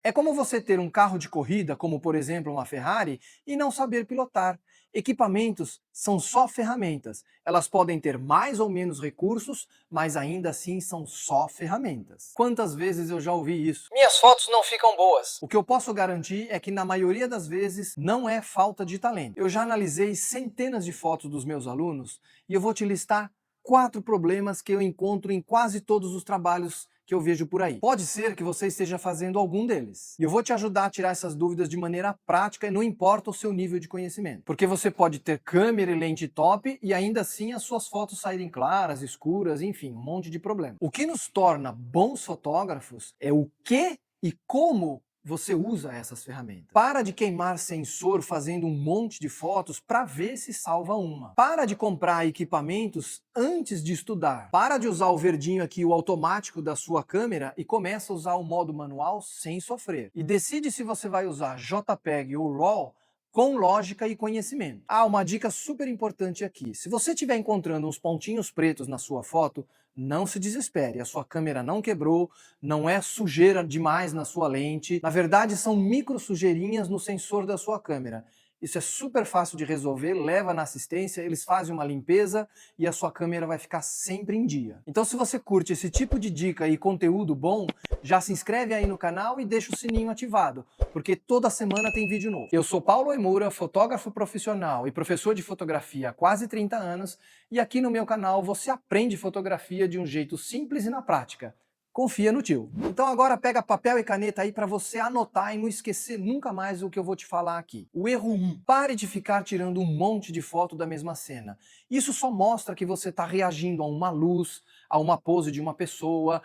É como você ter um carro de corrida, como por exemplo uma Ferrari, e não saber pilotar. Equipamentos são só ferramentas. Elas podem ter mais ou menos recursos, mas ainda assim são só ferramentas. Quantas vezes eu já ouvi isso? Minhas fotos não ficam boas. O que eu posso garantir é que na maioria das vezes não é falta de talento. Eu já analisei centenas de fotos dos meus alunos e eu vou te listar 4 problemas que eu encontro em quase todos os trabalhos que eu vejo por aí. Pode ser que você esteja fazendo algum deles. E eu vou te ajudar a tirar essas dúvidas de maneira prática e não importa o seu nível de conhecimento. Porque você pode ter câmera e lente top e ainda assim as suas fotos saírem claras, escuras, enfim, um monte de problema. O que nos torna bons fotógrafos é o que e como você usa essas ferramentas. Para de queimar sensor fazendo um monte de fotos para ver se salva uma. Para de comprar equipamentos antes de estudar. Para de usar o verdinho aqui, o automático da sua câmera e começa a usar o modo manual sem sofrer. E decide se você vai usar JPEG ou RAW com lógica e conhecimento. Ah, uma dica super importante aqui. Se você estiver encontrando uns pontinhos pretos na sua foto, não se desespere, a sua câmera não quebrou, não é sujeira demais na sua lente. Na verdade, são micro sujeirinhas no sensor da sua câmera. Isso é super fácil de resolver, leva na assistência, eles fazem uma limpeza e a sua câmera vai ficar sempre em dia. Então se você curte esse tipo de dica e conteúdo bom, já se inscreve aí no canal e deixa o sininho ativado, porque toda semana tem vídeo novo. Eu sou Paulo Oimura, fotógrafo profissional e professor de fotografia há quase 30 anos, e aqui no meu canal você aprende fotografia de um jeito simples e na prática. Confia no tio. Então agora pega papel e caneta aí para você anotar e não esquecer nunca mais o que eu vou te falar aqui. O erro 1. Pare de ficar tirando um monte de foto da mesma cena. Isso só mostra que você está reagindo a uma luz, a uma pose de uma pessoa,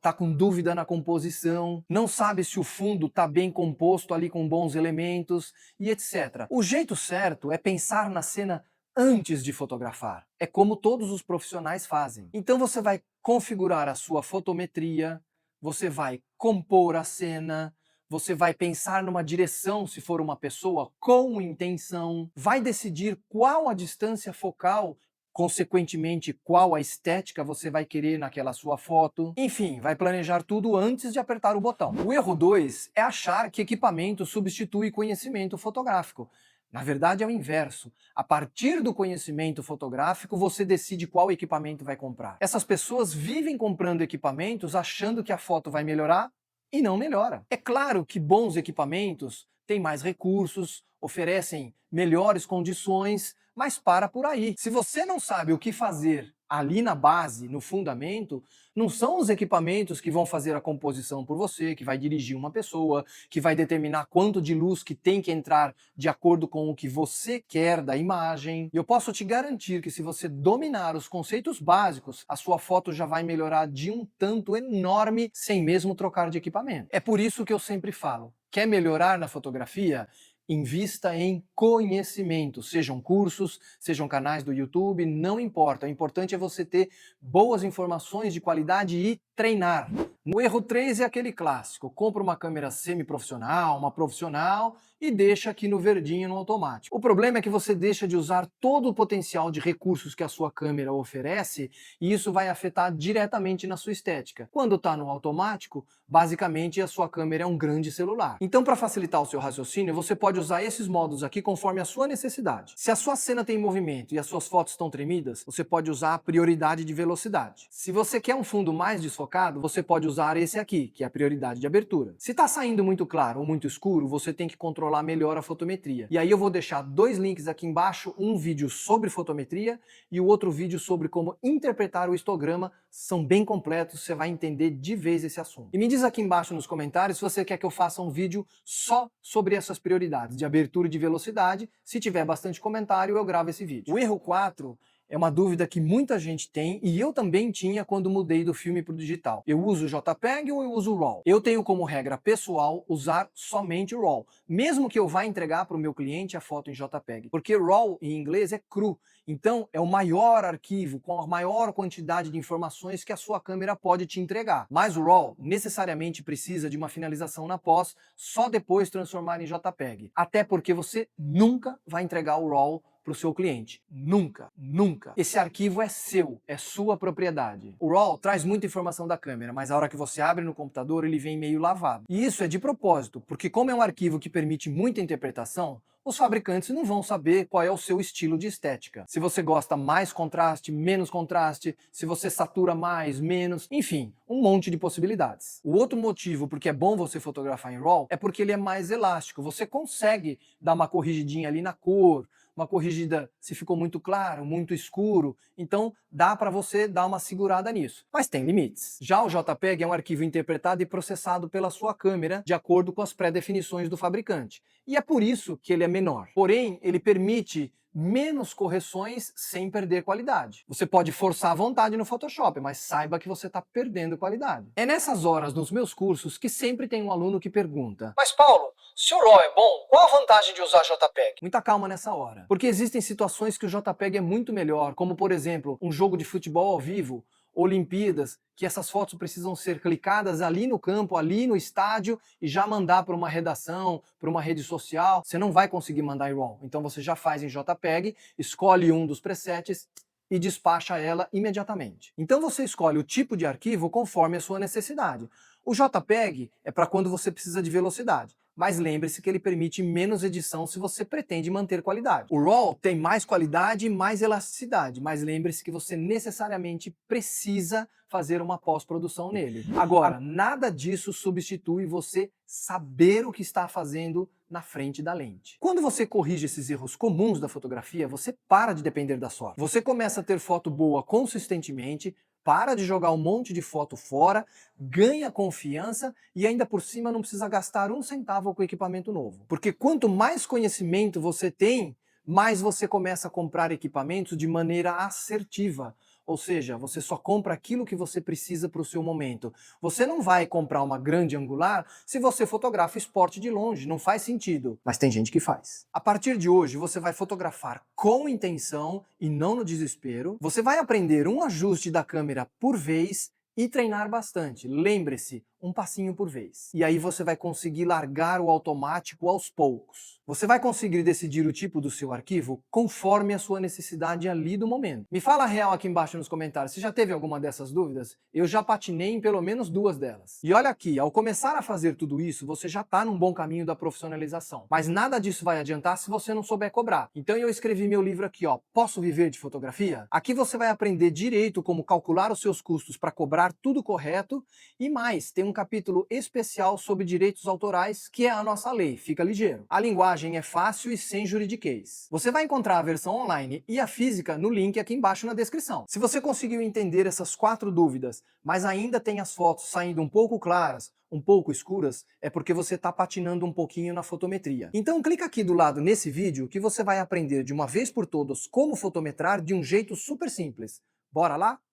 tá com dúvida na composição, não sabe se o fundo está bem composto ali com bons elementos e etc. O jeito certo é pensar na cena antes de fotografar. É como todos os profissionais fazem. Então você vai configurar a sua fotometria, você vai compor a cena, você vai pensar numa direção se for uma pessoa com intenção, vai decidir qual a distância focal, consequentemente qual a estética você vai querer naquela sua foto. Enfim, vai planejar tudo antes de apertar o botão. O erro 2 é achar que equipamento substitui conhecimento fotográfico. Na verdade é o inverso. A partir do conhecimento fotográfico, você decide qual equipamento vai comprar. Essas pessoas vivem comprando equipamentos achando que a foto vai melhorar e não melhora. É claro que bons equipamentos têm mais recursos, oferecem melhores condições, mas para por aí. Se você não sabe o que fazer ali na base, no fundamento, não são os equipamentos que vão fazer a composição por você, que vai dirigir uma pessoa, que vai determinar quanto de luz que tem que entrar de acordo com o que você quer da imagem. E eu posso te garantir que se você dominar os conceitos básicos, a sua foto já vai melhorar de um tanto enorme sem mesmo trocar de equipamento. É por isso que eu sempre falo, quer melhorar na fotografia? Invista em conhecimento, sejam cursos, sejam canais do YouTube, não importa. O importante é você ter boas informações de qualidade e treinar. No erro 3 é aquele clássico, compra uma câmera semi-profissional, uma profissional e deixa aqui no verdinho no automático. O problema é que você deixa de usar todo o potencial de recursos que a sua câmera oferece e isso vai afetar diretamente na sua estética. Quando está no automático, basicamente a sua câmera é um grande celular. Então, para facilitar o seu raciocínio, você pode usar esses modos aqui conforme a sua necessidade. Se a sua cena tem movimento e as suas fotos estão tremidas, você pode usar a prioridade de velocidade. Se você quer um fundo mais desfocado, você pode usar esse aqui, que é a prioridade de abertura. Se está saindo muito claro ou muito escuro, você tem que controlar melhor a fotometria. E aí eu vou deixar 2 links aqui embaixo, um vídeo sobre fotometria e o outro vídeo sobre como interpretar o histograma. São bem completos, você vai entender de vez esse assunto. E me diz aqui embaixo nos comentários se você quer que eu faça um vídeo só sobre essas prioridades de abertura e de velocidade. Se tiver bastante comentário, eu gravo esse vídeo. O erro 4 é uma dúvida que muita gente tem e eu também tinha quando mudei do filme para o digital. Eu uso JPEG ou eu uso RAW? Eu tenho como regra pessoal usar somente RAW, mesmo que eu vá entregar para o meu cliente a foto em JPEG, porque RAW em inglês é cru, então é o maior arquivo com a maior quantidade de informações que a sua câmera pode te entregar. Mas o RAW necessariamente precisa de uma finalização na pós, só depois transformar em JPEG, até porque você nunca vai entregar o RAW para o seu cliente. Nunca, nunca. Esse arquivo é seu, é sua propriedade. O RAW traz muita informação da câmera, mas a hora que você abre no computador ele vem meio lavado. E isso é de propósito, porque como é um arquivo que permite muita interpretação, os fabricantes não vão saber qual é o seu estilo de estética. Se você gosta mais contraste, menos contraste, se você satura mais, menos, enfim, um monte de possibilidades. O outro motivo porque é bom você fotografar em RAW é porque ele é mais elástico. Você consegue dar uma corrigidinha ali na cor, uma corrigida se ficou muito claro, muito escuro, então dá para você dar uma segurada nisso. Mas tem limites. Já o JPEG é um arquivo interpretado e processado pela sua câmera de acordo com as pré-definições do fabricante. E é por isso que ele é menor. Porém, ele permite menos correções sem perder qualidade. Você pode forçar a vontade no Photoshop, mas saiba que você está perdendo qualidade. É nessas horas nos meus cursos que sempre tem um aluno que pergunta: mas Paulo, se o RAW é bom, qual a vantagem de usar JPEG? Muita calma nessa hora, porque existem situações que o JPEG é muito melhor, como por exemplo, um jogo de futebol ao vivo, Olimpíadas, que essas fotos precisam ser clicadas ali no campo, ali no estádio e já mandar para uma redação, para uma rede social. Você não vai conseguir mandar em RAW, então você já faz em JPEG, escolhe um dos presets e despacha ela imediatamente. Então você escolhe o tipo de arquivo conforme a sua necessidade. O JPEG é para quando você precisa de velocidade, mas lembre-se que ele permite menos edição se você pretende manter qualidade. O RAW tem mais qualidade e mais elasticidade, mas lembre-se que você necessariamente precisa fazer uma pós-produção nele. Agora, nada disso substitui você saber o que está fazendo na frente da lente. Quando você corrige esses erros comuns da fotografia, você para de depender da sorte. Você começa a ter foto boa consistentemente, para de jogar um monte de foto fora, ganha confiança e ainda por cima não precisa gastar um centavo com equipamento novo. Porque quanto mais conhecimento você tem, mais você começa a comprar equipamentos de maneira assertiva. Ou seja, você só compra aquilo que você precisa para o seu momento. Você não vai comprar uma grande angular se você fotografa esporte de longe, não faz sentido. Mas tem gente que faz. A partir de hoje, você vai fotografar com intenção e não no desespero. Você vai aprender um ajuste da câmera por vez e treinar bastante. Lembre-se, um passinho por vez. E aí você vai conseguir largar o automático aos poucos. Você vai conseguir decidir o tipo do seu arquivo conforme a sua necessidade ali do momento. Me fala a real aqui embaixo nos comentários, você já teve alguma dessas dúvidas? Eu já patinei em pelo menos 2 delas. E olha aqui, ao começar a fazer tudo isso, você já está num bom caminho da profissionalização. Mas nada disso vai adiantar se você não souber cobrar. Então eu escrevi meu livro aqui, ó, Posso Viver de Fotografia? Aqui você vai aprender direito como calcular os seus custos para cobrar tudo correto e mais, tem um capítulo especial sobre direitos autorais, que é a nossa lei, fica ligeiro. A linguagem é fácil e sem juridiquês. Você vai encontrar a versão online e a física no link aqui embaixo na descrição. Se você conseguiu entender essas 4 dúvidas, mas ainda tem as fotos saindo um pouco claras, um pouco escuras, é porque você está patinando um pouquinho na fotometria. Então clica aqui do lado nesse vídeo que você vai aprender de uma vez por todas como fotometrar de um jeito super simples. Bora lá?